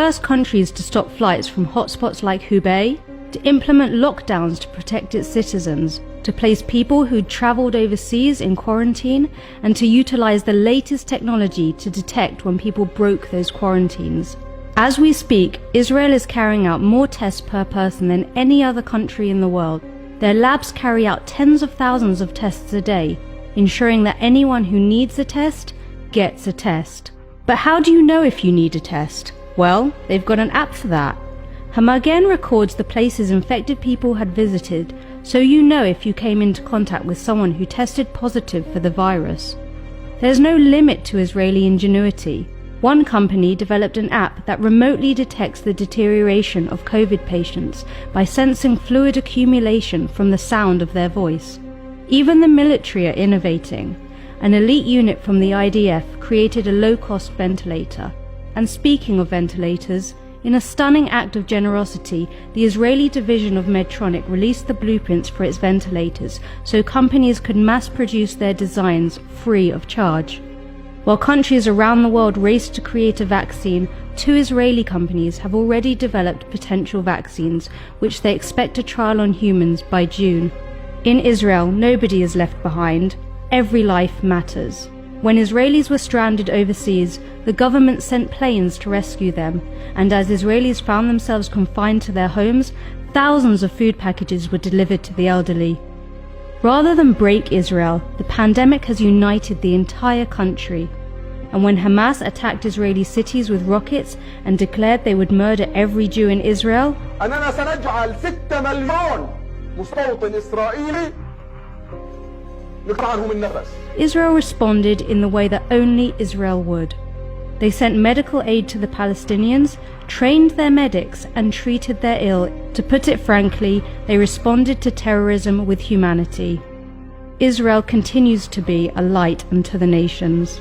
first countries to stop flights from hotspots like Hubei, to implement lockdowns to protect its citizens, to place people who'd travelled overseas in quarantine, and to utilise the latest technology to detect when people broke those quarantines. As we speak, Israel is carrying out more tests per person than any other country in the world. Their labs carry out tens of thousands of tests a day, ensuring that anyone who needs a test gets a test. But how do you know if you need a test? Well, they've got an app for that. Hamagen records the places infected people had visited, so you know if you came into contact with someone who tested positive for the virus. There's no limit to Israeli ingenuity. One company developed an app that remotely detects the deterioration of COVID patients by sensing fluid accumulation from the sound of their voice. Even the military are innovating. An elite unit from the IDF created a low-cost ventilator. And speaking of ventilators, in a stunning act of generosity, the Israeli division of Medtronic released the blueprints for its ventilators so companies could mass-produce their designs free of charge. While countries around the world race to create a vaccine, 2 Israeli companies have already developed potential vaccines, which they expect to trial on humans by June. In Israel, nobody is left behind. Every life matters. When Israelis were stranded overseas, the government sent planes to rescue them, and as Israelis found themselves confined to their homes, thousands of food packages were delivered to the elderly. Rather than break Israel, the pandemic has united the entire country. And when Hamas attacked Israeli cities with rockets and declared they would murder every Jew in Israel, أننا سنجعل 6 مليون مستوطن إسرائيلي نقطع عنهم النفس. Israel responded in the way that only Israel would. They sent medical aid to the Palestinians, trained their medics, and treated their ill. To put it frankly, they responded to terrorism with humanity. Israel continues to be a light unto the nations.